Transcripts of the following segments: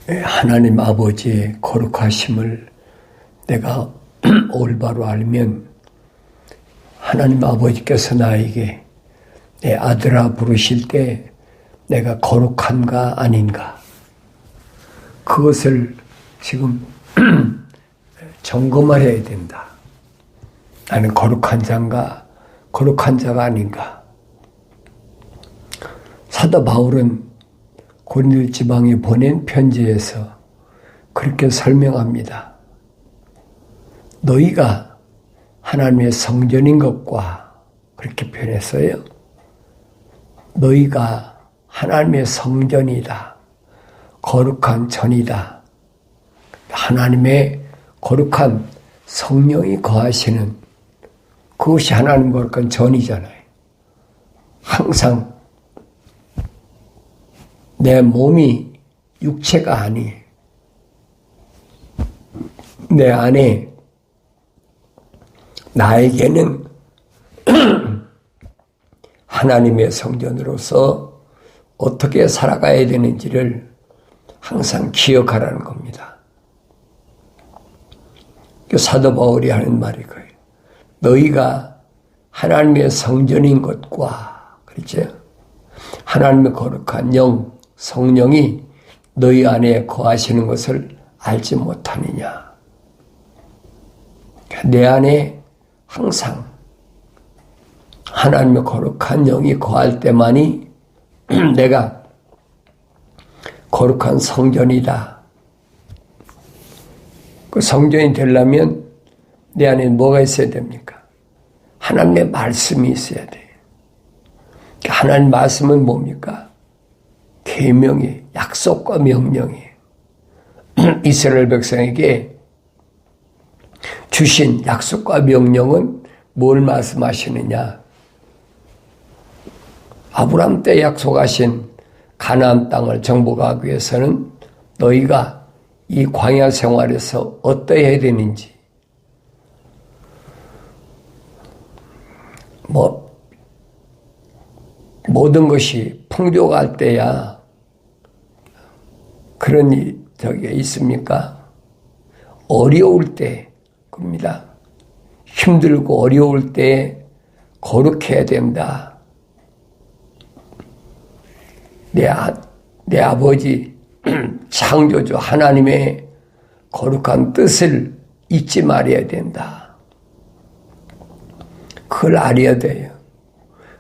하나님 아버지의 거룩하심을 내가 올바로 알면 하나님 아버지께서 나에게 내 아들아 부르실 때 내가 거룩한가 아닌가 그것을 지금 점검을 해야 된다. 나는 거룩한 자인가 거룩한 자가 아닌가. 사도 바울은 고린도 지방에 보낸 편지에서 그렇게 설명합니다. 너희가 하나님의 성전인 것과 그렇게 표현했어요. 너희가 하나님의 성전이다. 거룩한 전이다. 하나님의 거룩한 성령이 거하시는 그것이 하나님 거룩한 전이잖아요. 항상 내 몸이 육체가 아니에요. 내 안에 나에게는 하나님의 성전으로서 어떻게 살아가야 되는지를 항상 기억하라는 겁니다. 사도 바울이 하는 말이 거예요. 너희가 하나님의 성전인 것과 그렇죠? 하나님의 거룩한 영, 성령이 너희 안에 거하시는 것을 알지 못하느냐. 내 안에 항상 하나님의 거룩한 영이 거할 때만이 내가 거룩한 성전이다. 그 성전이 되려면 내 안에 뭐가 있어야 됩니까? 하나님의 말씀이 있어야 돼요. 하나님 말씀은 뭡니까? 계명이 약속과 명령이에요. 이스라엘 백성에게 주신 약속과 명령은 뭘 말씀하시느냐? 아브라함 때 약속하신 가나안 땅을 정복하기 위해서는 너희가 이 광야 생활에서 어떠해야 되는지 모든 것이 풍족할 때야 그런 적이 있습니까? 어려울 때 겁니다. 힘들고 어려울 때 거룩해야 된다. 내 아버지 창조주 하나님의 거룩한 뜻을 잊지 말아야 된다. 그걸 알아야 돼요.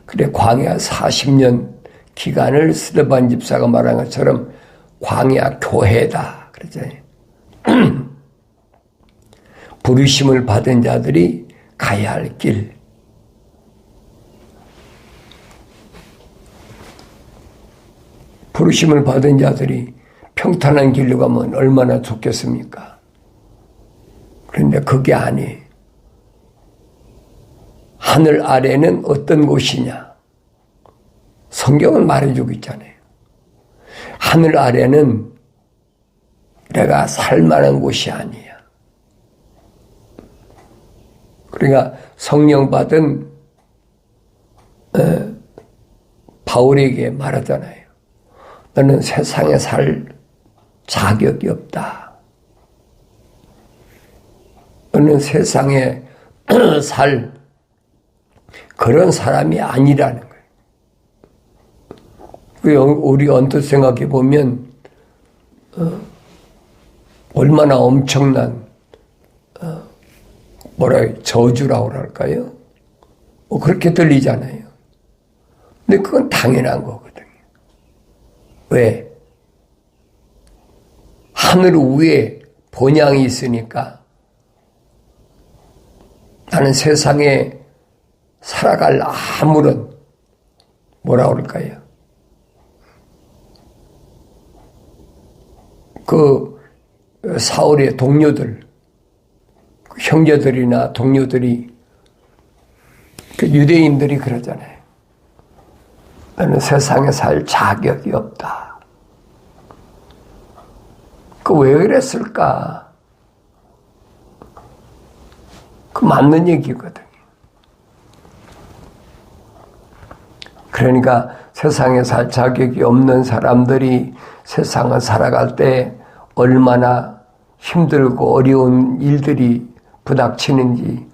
그래 광야 40년 기간을 스데반 집사가 말한 것처럼 광야 교회다. 그러잖아요. 부르심을 받은 자들이 가야 할 길. 부르심을 받은 자들이 평탄한 길로 가면 얼마나 좋겠습니까? 그런데 그게 아니에요. 하늘 아래는 어떤 곳이냐? 성경은 말해주고 있잖아요. 하늘 아래는 내가 살만한 곳이 아니야. 그러니까 성령 받은 바울에게 말하잖아요. 너는 세상에 살 자격이 없다. 너는 세상에 살 그런 사람이 아니라는 거예요. 우리 언뜻 생각해 보면 얼마나 엄청난 저주라고 할까요? 그렇게 들리잖아요. 근데 그건 당연한 거거든요. 왜? 하늘 위에 본향이 있으니까 나는 세상에 살아갈 아무런 뭐라 그럴까요? 그 사울의 동료들, 형제들이나 동료들이 그 유대인들이 그러잖아요. 나는 세상에 살 자격이 없다. 그 왜 그랬을까? 그 맞는 얘기거든요. 그러니까 세상에 살 자격이 없는 사람들이 세상을 살아갈 때 얼마나 힘들고 어려운 일들이 부닥치는지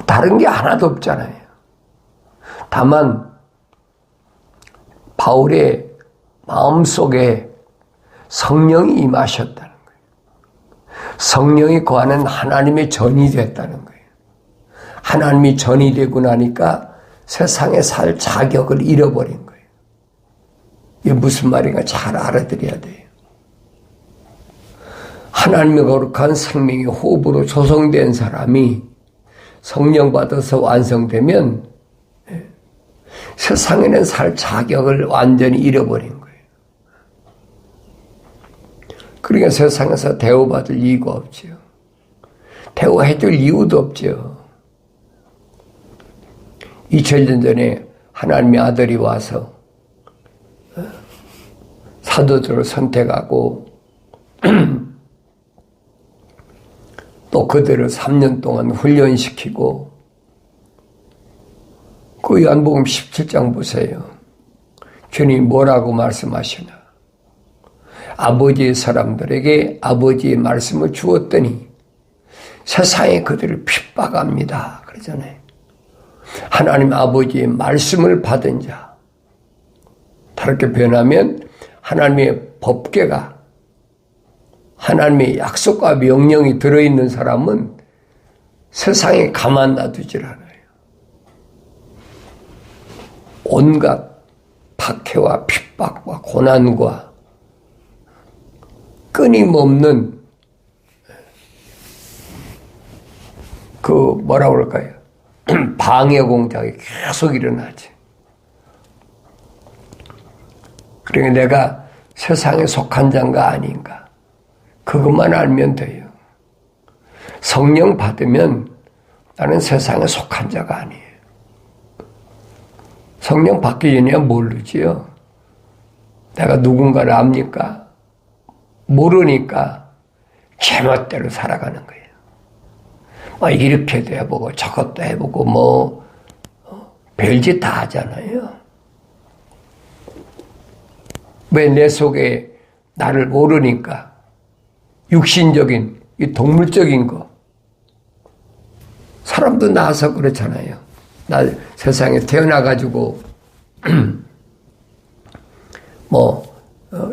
다른 게 하나도 없잖아요. 다만 바울의 마음속에 성령이 임하셨다는 거예요. 성령이 거하는 하나님의 전이 됐다는 거예요. 하나님이 전이 되고 나니까 세상에 살 자격을 잃어버린 거예요. 이게 무슨 말인가 잘 알아들어야 돼요. 하나님의 거룩한 생명의 호흡으로 조성된 사람이 성령 받아서 완성되면 세상에는 살 자격을 완전히 잃어버린 거예요. 그러니까 세상에서 대우받을 이유가 없죠. 대우해줄 이유도 없죠. 2000년 전에 하나님의 아들이 와서 사도들을 선택하고 또 그들을 3년 동안 훈련시키고 그 요한복음 17장 보세요. 주님이 뭐라고 말씀하시나. 아버지의 사람들에게 아버지의 말씀을 주었더니 세상에 그들을 핍박합니다. 그러잖아요. 하나님 아버지의 말씀을 받은 자. 다르게 표현하면 하나님의 법궤가 하나님의 약속과 명령이 들어있는 사람은 세상에 가만 놔두질 않아요. 온갖 박해와 핍박과 고난과 끊임없는 그 뭐라고 그럴까요? 방해 공작이 계속 일어나지. 그러니까 내가 세상에 속한 자인가 아닌가 그것만 알면 돼요. 성령 받으면 나는 세상에 속한 자가 아니에요. 성령 받기 전에 모르지요. 내가 누군가를 압니까? 모르니까 제멋대로 살아가는 거예요. 뭐 이렇게도 해보고 저것도 해보고 뭐 별짓 다 하잖아요. 왜 내 속에 나를 모르니까 육신적인 이 동물적인 거 사람도 나서 그렇잖아요. 나 세상에 태어나가지고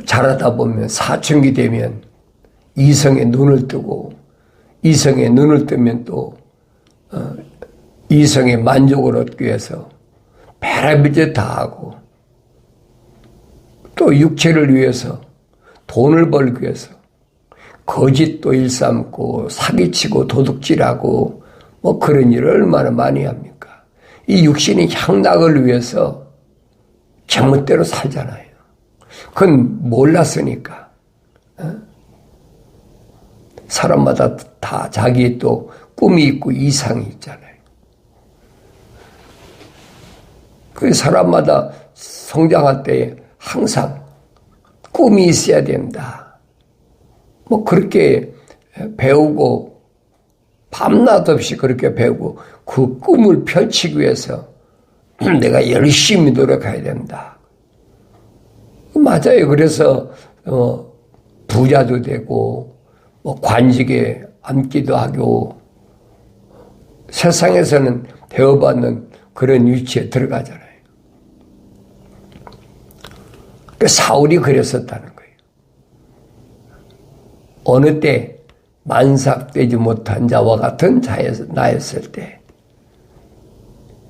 자라다 보면 사춘기 되면 이성에 눈을 뜨고 이성에 눈을 뜨면 또 이성의 만족을 얻기 위해서 별의별 다 하고 또 육체를 위해서 돈을 벌기 위해서 거짓도 일삼고 사기치고 도둑질하고 뭐 그런 일을 얼마나 많이 합니까? 이 육신이 향락을 위해서 제멋대로 살잖아요. 그건 몰랐으니까. 사람마다 다 자기의 또 꿈이 있고 이상이 있잖아요. 그 사람마다 성장할 때 항상 꿈이 있어야 된다. 뭐 그렇게 배우고 밤낮 없이 그렇게 배우고 그 꿈을 펼치기 위해서 내가 열심히 노력해야 된다. 맞아요. 그래서 부자도 되고 뭐 관직에 앉기도 하고 세상에서는 대우받는 그런 위치에 들어가잖아요. 사울이 그랬었다는 거예요. 어느 때 만삭되지 못한 자와 같은 나였을 때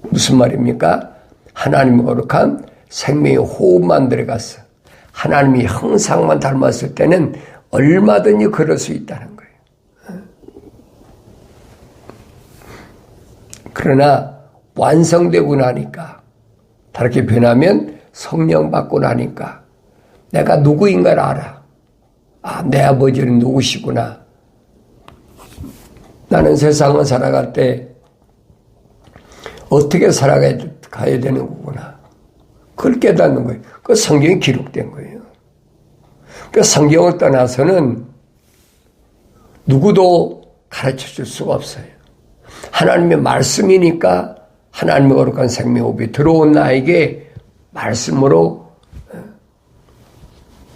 무슨 말입니까? 하나님의 거룩한 생명의 호흡만 들어갔어. 하나님의 형상만 닮았을 때는 얼마든지 그럴 수 있다는 거예요. 그러나 완성되고 나니까 다르게 변하면 성령 받고 나니까 내가 누구인가를 알아. 아, 내 아버지는 누구시구나. 나는 세상을 살아갈 때 어떻게 살아가야 되는 거구나. 그걸 깨닫는 거예요. 그 성경에 기록된 거예요. 그 성경을 떠나서는 누구도 가르쳐 줄 수가 없어요. 하나님의 말씀이니까 하나님의 거룩한 생명호흡이 들어온 나에게 말씀으로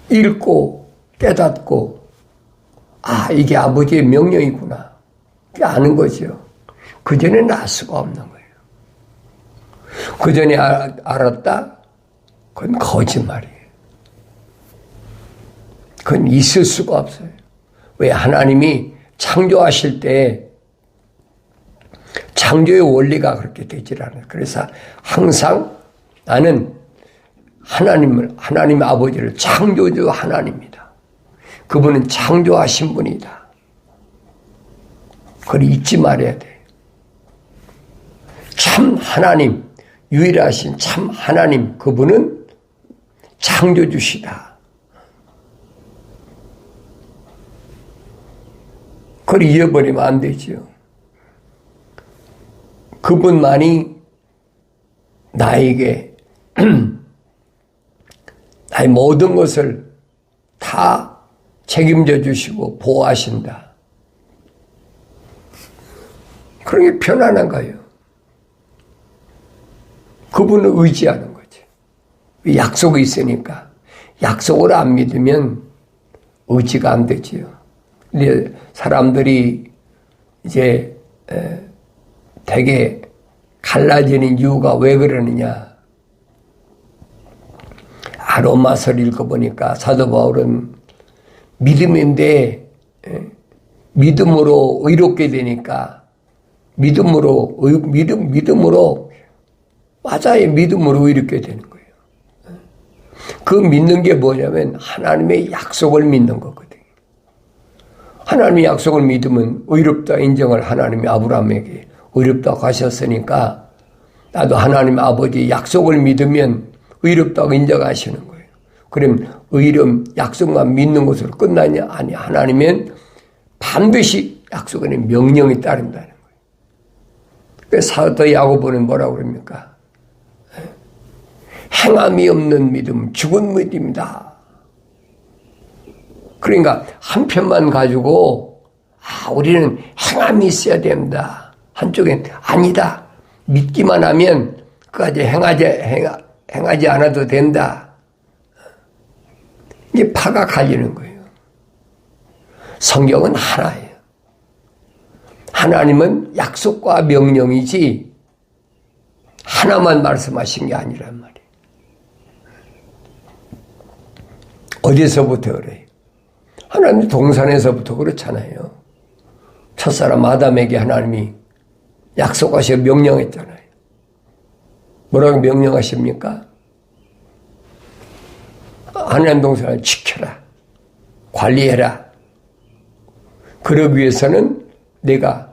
읽고 깨닫고 이게 아버지의 명령이구나. 그게 아는 거죠. 그전에는 알 수가 없는 거예요. 그전에 알았다? 그건 거짓말이에요. 그건 있을 수가 없어요. 왜? 하나님이 창조하실 때 창조의 원리가 그렇게 되질 않아요. 그래서 항상 나는 하나님 아버지를 창조주 하나님이다. 그분은 창조하신 분이다. 그걸 잊지 말아야 돼. 참 하나님, 유일하신 참 하나님, 그분은 창조주시다. 그걸 잊어버리면 안 되죠. 그분만이 나에게 나의 모든 것을 다 책임져 주시고 보호하신다. 그런 게 편안한 거예요. 그분을 의지하는 거지. 약속이 있으니까. 약속을 안 믿으면 의지가 안 되지요. 근데 사람들이 이제 되게 갈라지는 이유가 왜 그러느냐. 로마서를 읽어보니까 사도 바울은 믿음인데 믿음으로 의롭게 되니까 믿음으로 맞아요. 믿음으로 의롭게 되는 거예요. 그 믿는 게 뭐냐면 하나님의 약속을 믿는 거거든요. 하나님의 약속을 믿으면 의롭다 인정을 하나님이 아브라함에게 의롭다고 하셨으니까 나도 하나님 아버지 약속을 믿으면 의롭다고 인정하시는 거예요. 그럼 의롭 약속만 믿는 것으로 끝나냐? 아니, 하나님은 반드시 약속에 명령이 따른다는 거예요. 그래서 사도 야고보는 뭐라고 그럽니까? 행함이 없는 믿음, 죽은 믿음이다. 그러니까 한 편만 가지고 우리는 행함이 있어야 된다. 한쪽엔 아니다. 믿기만 하면 그까지 행하지 않아도 된다. 이게 파가 갈리는 거예요. 성경은 하나예요. 하나님은 약속과 명령이지 하나만 말씀하신 게 아니란 말이에요. 어디서부터 그래요? 하나님 동산에서부터 그렇잖아요. 첫사람 아담에게 하나님이 약속하시고 명령했잖아요. 뭐라고 명령하십니까? 하나님 동산을 지켜라. 관리해라. 그러기 위해서는 내가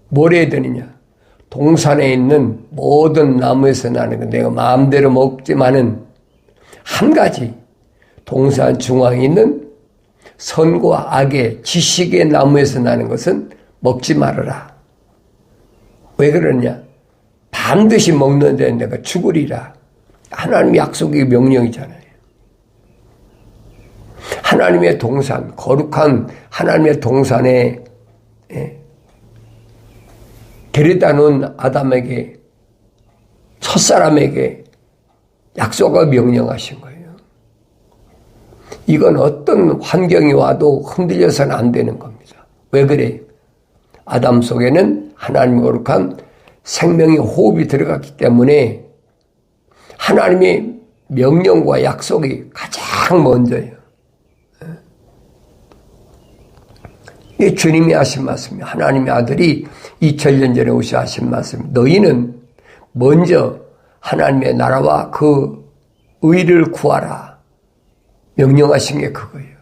뭘 해야 되느냐? 동산에 있는 모든 나무에서 나는 거 내가 마음대로 먹지만은 한 가지 동산 중앙에 있는 선과 악의 지식의 나무에서 나는 것은 먹지 말아라. 왜 그러냐? 반드시 먹는 데 내가 죽으리라. 하나님의 약속의 명령이잖아요. 하나님의 동산, 거룩한 하나님의 동산에 데려다 놓은 아담에게, 첫사람에게 약속을 명령하신 거예요. 이건 어떤 환경이 와도 흔들려서는 안 되는 겁니다. 왜 그래요? 아담 속에는 하나님의 거룩한 생명의 호흡이 들어갔기 때문에 하나님의 명령과 약속이 가장 먼저예요. 이게 주님이 하신 말씀이에요. 하나님의 아들이 2000년 전에 오셔 하신 말씀. 너희는 먼저 하나님의 나라와 그 의를 구하라. 명령하신 게 그거예요.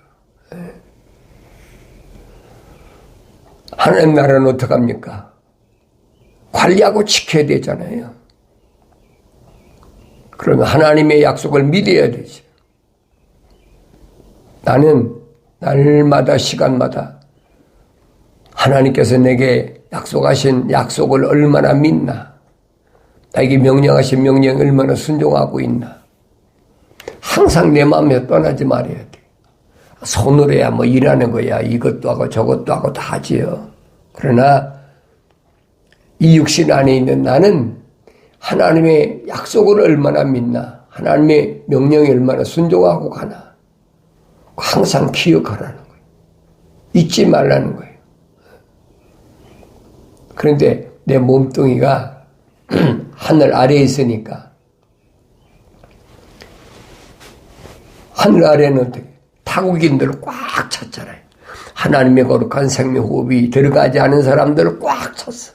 하나님 나라는 어떡합니까? 관리하고 지켜야 되잖아요. 그러면 하나님의 약속을 믿어야 되죠. 나는 날마다 시간마다 하나님께서 내게 약속하신 약속을 얼마나 믿나? 나에게 명령하신 명령에 얼마나 순종하고 있나? 항상 내 마음에 떠나지 말아야 돼. 손으로 해야 뭐 일하는 거야. 이것도 하고 저것도 하고 다 하지요. 그러나 이 육신 안에 있는 나는 하나님의 약속을 얼마나 믿나? 하나님의 명령에 얼마나 순종하고 가나? 항상 기억하라는 거예요. 잊지 말라는 거예요. 그런데 내 몸뚱이가 하늘 아래에 있으니까 하늘 아래는 어떻게 타국인들을 꽉 찼잖아요. 하나님의 거룩한 생명호흡이 들어가지 않은 사람들을 꽉 찼어.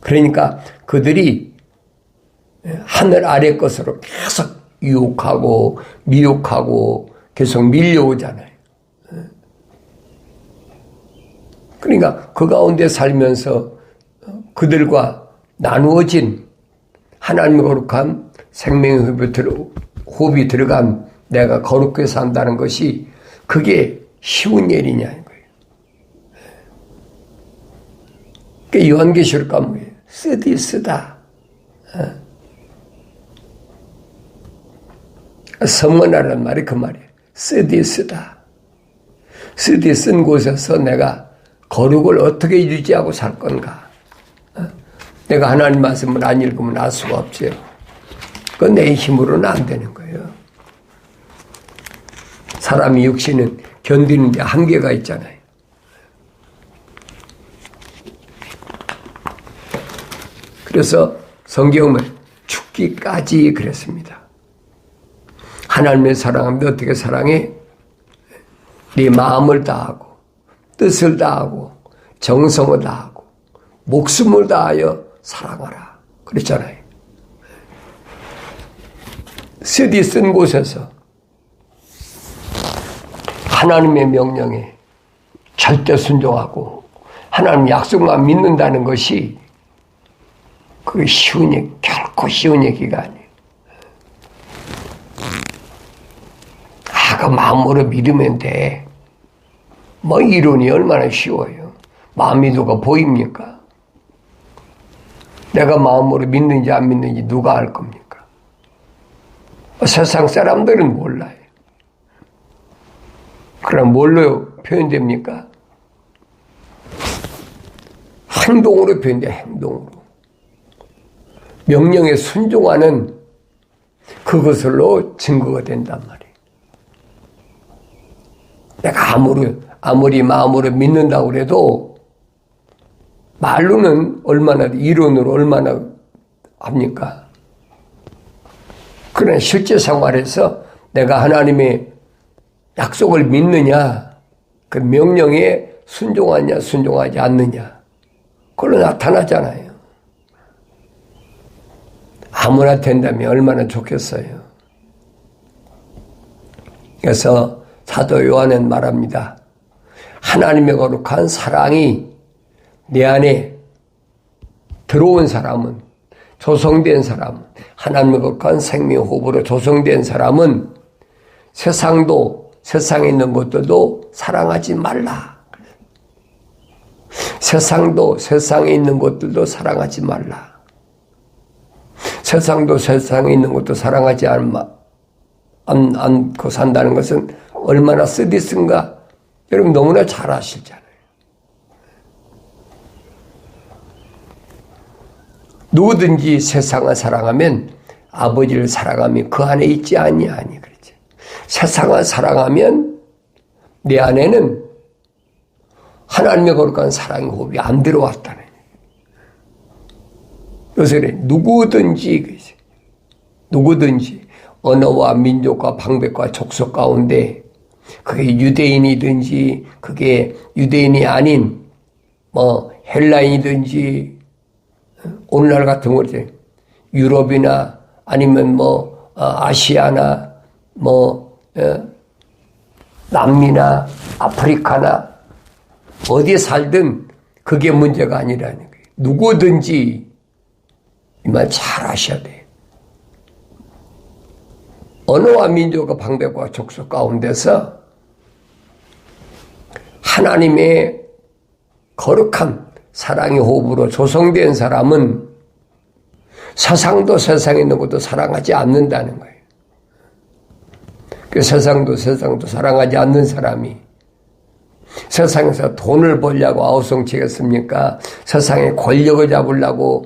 그러니까 그들이 하늘 아래 것으로 계속 유혹하고 미혹하고 계속 밀려오잖아요. 그러니까 그 가운데 살면서 그들과 나누어진 하나님의 거룩한 생명의 호흡이 들어간 내가 거룩하게 산다는 것이 그게 쉬운 일이냐는 거예요. 그러니까 요한계시록 가면 쓰디 쓰다. 성문하라는 말이 그 말이에요. 쓰디 쓰다. 쓰디 쓴 곳에서 내가 거룩을 어떻게 유지하고 살 건가? 내가 하나님 말씀을 안 읽으면 알 수가 없죠. 그건 내 힘으로는 안 되는 거예요. 사람이 육신은 견디는 데 한계가 있잖아요. 그래서 성경은 죽기까지 그랬습니다. 하나님을 사랑하면 어떻게 사랑해? 네 마음을 다하고 뜻을 다하고 정성을 다하고 목숨을 다하여 사랑하라 그랬잖아요. 쓰디 쓴 곳에서 하나님의 명령에 절대 순종하고 하나님 약속만 믿는다는 것이 그게 쉬운 얘기, 결코 쉬운 얘기가 아니에요. 그 마음으로 믿으면 돼. 뭐 이론이 얼마나 쉬워요. 마음이 누가 보입니까? 내가 마음으로 믿는지 안 믿는지 누가 알 겁니까? 세상 사람들은 몰라요. 그럼 뭘로 표현됩니까? 행동으로 표현돼, 행동으로. 명령에 순종하는 그것으로 증거가 된단 말이에요. 내가 아무리 마음으로 믿는다고 그래도 말로는 얼마나, 이론으로 얼마나 합니까? 그러나 실제 생활에서 내가 하나님의 약속을 믿느냐, 그 명령에 순종하냐, 순종하지 않느냐, 그걸로 나타나잖아요. 아무나 된다면 얼마나 좋겠어요. 그래서 사도 요한은 말합니다. 하나님의 거룩한 사랑이 내 안에 들어온 사람은, 조성된 사람은, 하나님의 거룩한 생명호흡으로 조성된 사람은 세상도, 세상에 있는 것들도 사랑하지 말라. 세상도, 세상에 있는 것들도 사랑하지 말라. 세상도, 세상에 있는 것도 사랑하지 않고 산다는 것은 얼마나 쓰디쓴가 여러분 너무나 잘 아시잖아요. 누구든지 세상을 사랑하면 아버지를 사랑하면 그 안에 있지 아니하니 그렇지. 세상을 사랑하면 내 안에는 하나님의 거룩한 사랑의 호흡이 안 들어왔다는 거예요. 그래서 그래, 누구든지 언어와 민족과 방백과 족속 가운데 그게 유대인이든지 그게 유대인이 아닌 뭐 헬라인이든지 오늘날 같은 거 유럽이나 아니면 뭐 아시아나 뭐 남미나 아프리카나 어디에 살든 그게 문제가 아니라는 거예요. 누구든지 이 말 잘 아셔야 돼요. 언어와 민족과 방백과 족속 가운데서 하나님의 거룩한 사랑의 호흡으로 조성된 사람은 세상도 세상에 있는 것도 사랑하지 않는다는 거예요. 그 세상도 사랑하지 않는 사람이 세상에서 돈을 벌려고 아우성치겠습니까? 세상에 권력을 잡으려고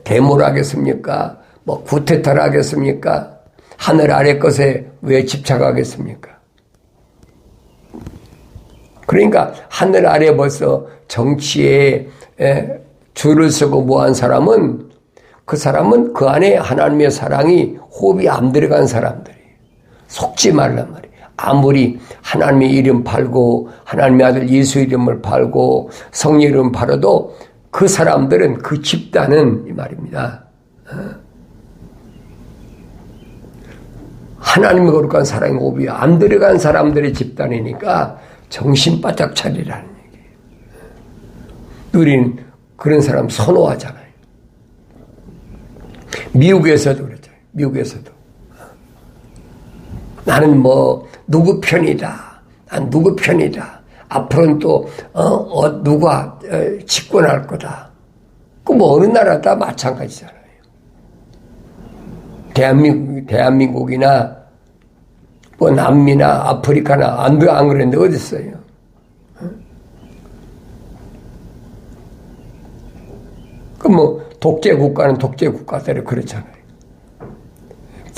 대모를 하겠습니까? 뭐 구태타를 하겠습니까? 하늘 아래 것에 왜 집착하겠습니까? 그러니까 하늘 아래 벌써 정치에 줄을 서고 뭐한 사람은 그 사람은 그 안에 하나님의 사랑이 호흡이 안 들어간 사람들이에요. 속지 말란 말이에요. 아무리 하나님의 이름 팔고 하나님의 아들 예수 이름을 팔고 성령 이름 팔아도 그 사람들은 그 집단은 이 말입니다. 하나님의 거룩한 사랑의 호흡이 안 들어간 사람들의 집단이니까 정신 바짝 차리라는 얘기예요. 우리는 그런 사람 선호하잖아요. 미국에서도 그렇죠. 미국에서도. 나는 뭐 누구 편이다. 난 누구 편이다. 앞으로는 또 누가 집권할 거다. 그 뭐 어느 나라 다 마찬가지잖아요. 대한민국이나 뭐 남미나 아프리카나 안 그랬는데 어디 있어요? 그 뭐 독재 국가는 독재 국가대로 그렇잖아요.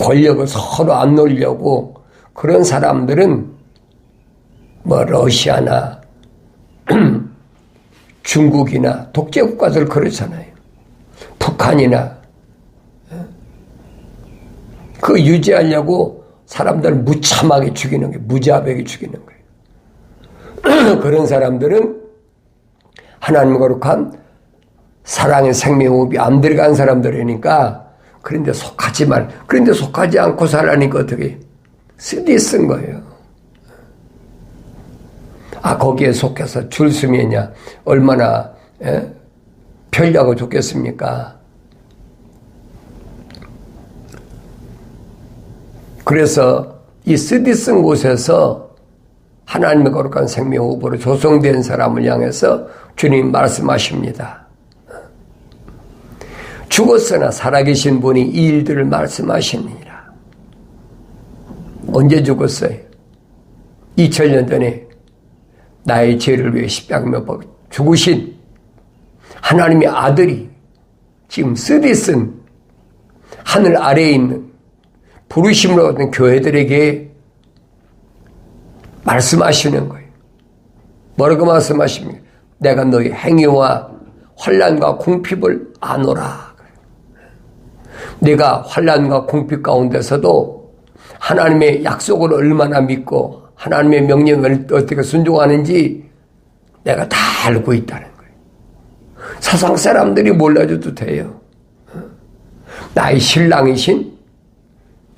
권력을 서로 안 놓으려고 그런 사람들은 뭐 러시아나 중국이나 독재 국가들 그렇잖아요. 북한이나 그 유지하려고 사람들을 무참하게 죽이는 거예요. 무자비하게 죽이는 거예요. 그런 사람들은 하나님 거룩한 사랑의 생명호흡이 안 들어간 사람들이니까 그런데 속하지 말. 그런데 속하지 않고 살라니까 어떻게 쓰디 쓴 거예요. 거기에 속해서 줄 서면야 얼마나 편리하고 좋겠습니까? 그래서 이 쓰디 쓴 곳에서 하나님의 거룩한 생명호흡으로 조성된 사람을 향해서 주님 말씀하십니다. 죽었으나 살아계신 분이 이 일들을 말씀하시니라. 언제 죽었어요? 2000년 전에 나의 죄를 위해 십자가에 박혀 죽으신 하나님의 아들이 지금 쓰디 쓴 하늘 아래에 있는 부르심으로 얻은 교회들에게 말씀하시는 거예요. 뭐라고 말씀하십니까? 내가 너희 행위와 환난과 궁핍을 아노라. 내가 환난과 궁핍 가운데서도 하나님의 약속을 얼마나 믿고 하나님의 명령을 어떻게 순종하는지 내가 다 알고 있다는 거예요. 세상 사람들이 몰라줘도 돼요. 나의 신랑이신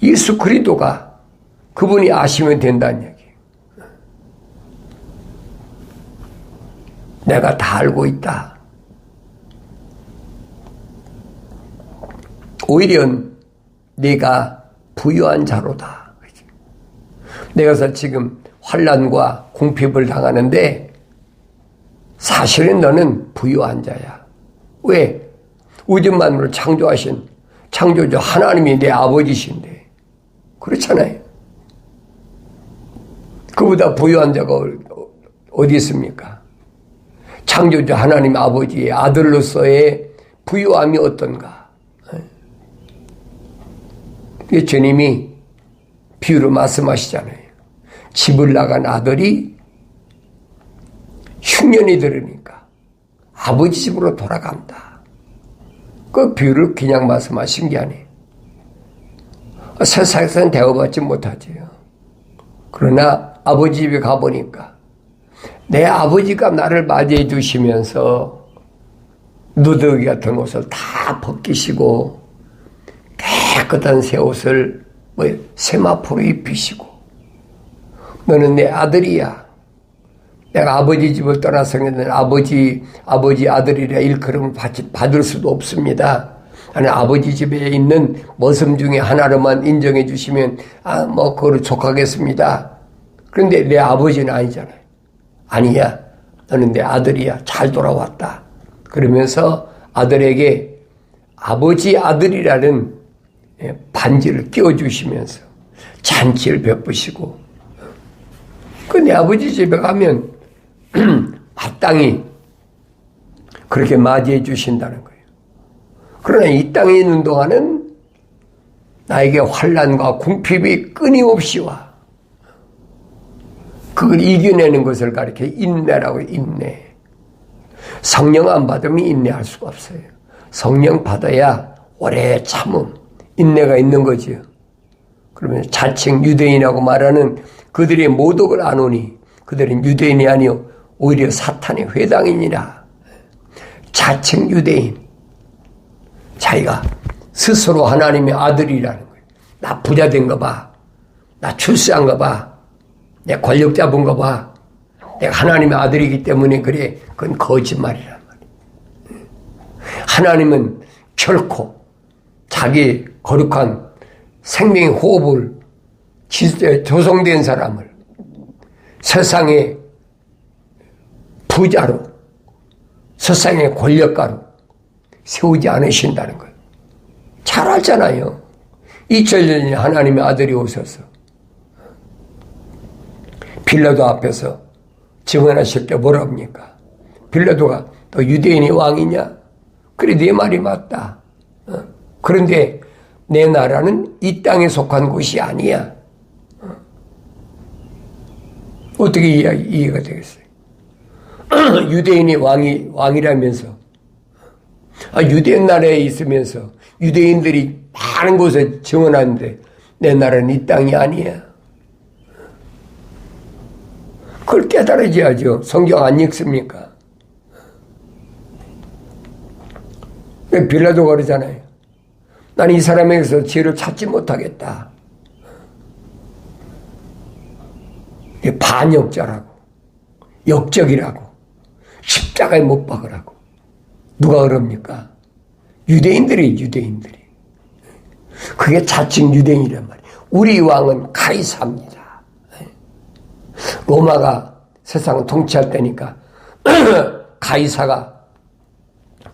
예수 그리스도가 그분이 아시면 된다는 얘기예요. 내가 다 알고 있다. 오히려 네가 부유한 자로다. 내가 지금 환난과 궁핍을 당하는데 사실은 너는 부유한 자야. 왜? 우주 만물을 창조하신 창조주 하나님이 내 아버지신데 그렇잖아요. 그보다 부유한 자가 어디 있습니까? 창조주 하나님 아버지의 아들로서의 부유함이 어떤가? 주님이 비유로 말씀하시잖아요. 집을 나간 아들이 흉년이 들으니까 아버지 집으로 돌아간다. 그 비유를 그냥 말씀하신 게 아니에요. 세상에서는 대우받지 못하지요. 그러나 아버지 집에 가보니까 내 아버지가 나를 맞이해 주시면서 누더기 같은 옷을 다 벗기시고 깨끗한 새 옷을 세마포로 입히시고 너는 내 아들이야. 내가 아버지 집을 떠나서 아버지 아들이라 일컬음을 받을 수도 없습니다. 아니 아버지 집에 있는 머슴 중에 하나로만 인정해 주시면 그거를 족하겠습니다. 그런데 내 아버지는 아니잖아요. 아니야. 너는 내 아들이야. 잘 돌아왔다. 그러면서 아들에게 아버지 아들이라는 반지를 끼워주시면서 잔치를 베푸시고 내 아버지 집에 가면 마땅히 그렇게 맞이해 주신다는 거예요. 그러나 이 땅에 있는 동안은 나에게 환난과 궁핍이 끊임없이 와. 그걸 이겨내는 것을 가리켜 인내라고. 인내. 성령 안 받으면 인내할 수가 없어요. 성령 받아야 오래 참음, 인내가 있는 거지요. 그러면 자칭 유대인이라고 말하는 그들의 모독을 안 오니 그들은 유대인이 아니요 오히려 사탄의 회당이니라. 자칭 유대인. 자기가 스스로 하나님의 아들이라는 거예요. 나 부자 된 거 봐. 나 출세한 거 봐. 내 권력 잡은 거 봐. 내가 하나님의 아들이기 때문에 그래. 그건 거짓말이란 말이에요. 하나님은 결코 자기 거룩한 생명의 호흡을 조성된 사람을 세상의 부자로, 세상의 권력가로 세우지 않으신다는 거예요. 잘 알잖아요. 2000년 전에 하나님의 아들이 오셔서 빌라도 앞에서 증언하실 때 뭐라 합니까? 빌라도가 너 유대인의 왕이냐? 그래, 네 말이 맞다. 그런데 내 나라는 이 땅에 속한 곳이 아니야. 어떻게 이해가 되겠어요? 유대인이 왕이라면서, 유대인 나라에 있으면서 유대인들이 많은 곳에 증언하는데 내 나라는 이 땅이 아니야. 그걸 깨달아야죠. 성경 안 읽습니까? 빌라도가 그러잖아요. 나는 이 사람에게서 죄를 찾지 못하겠다. 반역자라고, 역적이라고, 십자가에 못 박으라고. 누가 그럽니까? 유대인들이. 그게 자칭 유대인이란 말이에요. 우리 왕은 가이사입니다. 로마가 세상을 통치할 때니까 가이사가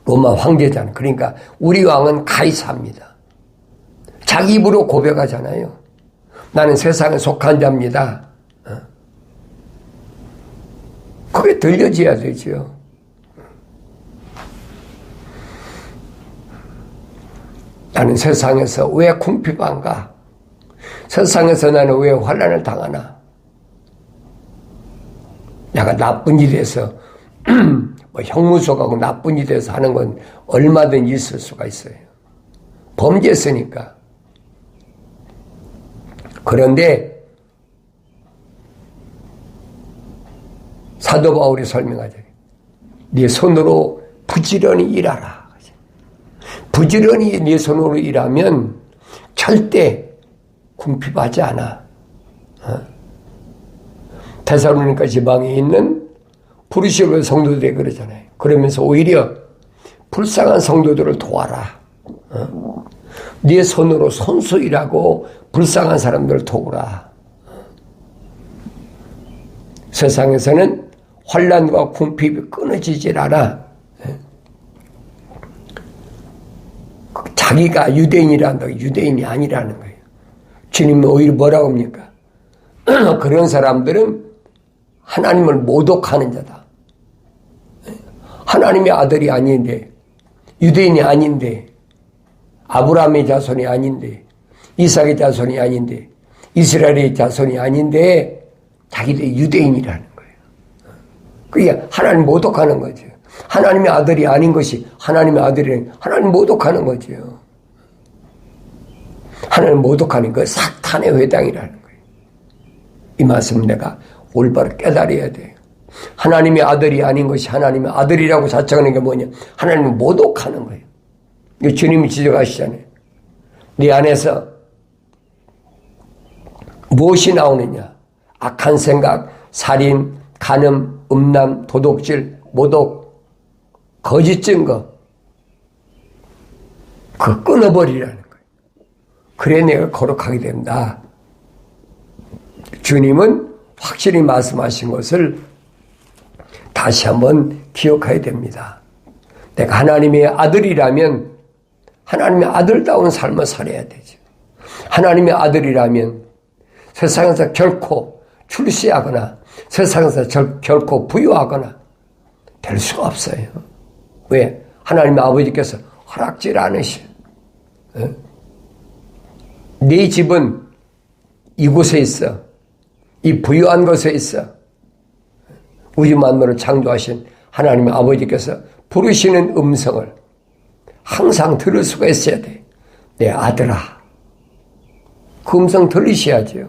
로마 황제잖아요. 그러니까 우리 왕은 가이사입니다. 자기 입으로 고백하잖아요. 나는 세상에 속한 자입니다. 그게 들려져야 되죠. 나는 세상에서 왜 궁핍한가? 세상에서 나는 왜 환난을 당하나? 내가 나쁜 일에서 뭐 형무소 가고 나쁜 일에서 하는 건 얼마든 있을 수가 있어요. 범죄했으니까. 그런데 사도 바울이 설명하죠. 네 손으로 부지런히 일하라. 부지런히 네 손으로 일하면 절대 궁핍하지 않아. 데살로니가 지방에 있는 브루시아 성도들이 그러잖아요. 그러면서 오히려 불쌍한 성도들을 도와라. 네 손으로 손수 일하고 불쌍한 사람들을 도우라. 세상에서는 환난과 궁핍이 끊어지질 않아. 자기가 유대인이란다. 유대인이 아니라는 거예요. 주님은 오히려 뭐라고 합니까? 그런 사람들은 하나님을 모독하는 자다. 하나님의 아들이 아닌데, 유대인이 아닌데, 아브라함의 자손이 아닌데, 이삭의 자손이 아닌데, 이스라엘의 자손이 아닌데, 자기들이 유대인이라는 거예요. 그게 하나님 모독하는 거죠. 하나님의 아들이 아닌 것이 하나님의 아들이라는, 하나님 모독하는 거죠. 하나님 모독하는 거 사탄의 회당이라는 거예요. 이 말씀 내가 올바로 깨달아야 돼요. 하나님의 아들이 아닌 것이 하나님의 아들이라고 자청하는 게 뭐냐? 하나님을 모독하는 거예요. 이거 주님이 지적하시잖아요. 네 안에서 무엇이 나오느냐? 악한 생각, 살인, 간음, 음란, 도둑질, 모독, 거짓 증거. 그거 끊어버리라는 거예요. 그래 내가 거룩하게 된다. 주님은 확실히 말씀하신 것을 다시 한번 기억해야 됩니다. 내가 하나님의 아들이라면 하나님의 아들다운 삶을 살아야 되죠. 하나님의 아들이라면 세상에서 결코 출세하거나 세상에서 결코 부유하거나 될 수가 없어요. 왜? 하나님의 아버지께서 허락질 않으셔. 네 집은 이곳에 있어. 이 부유한 곳에 있어. 우주 만물을 창조하신 하나님의 아버지께서 부르시는 음성을 항상 들을 수가 있어야 돼. 내 아들아. 그 음성 들으셔야죠.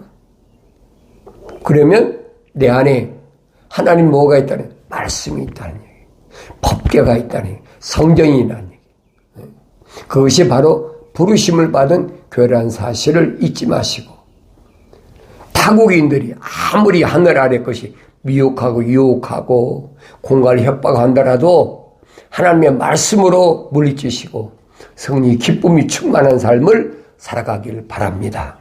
그러면 내 안에 하나님 뭐가 있다는 말씀이 있다는 얘기. 법궤가 있다는 얘기. 성경이 있다는 얘기. 그것이 바로 부르심을 받은 교회라는 사실을 잊지 마시고, 타국인들이 아무리 하늘 아래 것이 미혹하고 유혹하고 공간을 협박한다라도 하나님의 말씀으로 물리치시고 성리 기쁨이 충만한 삶을 살아가기를 바랍니다.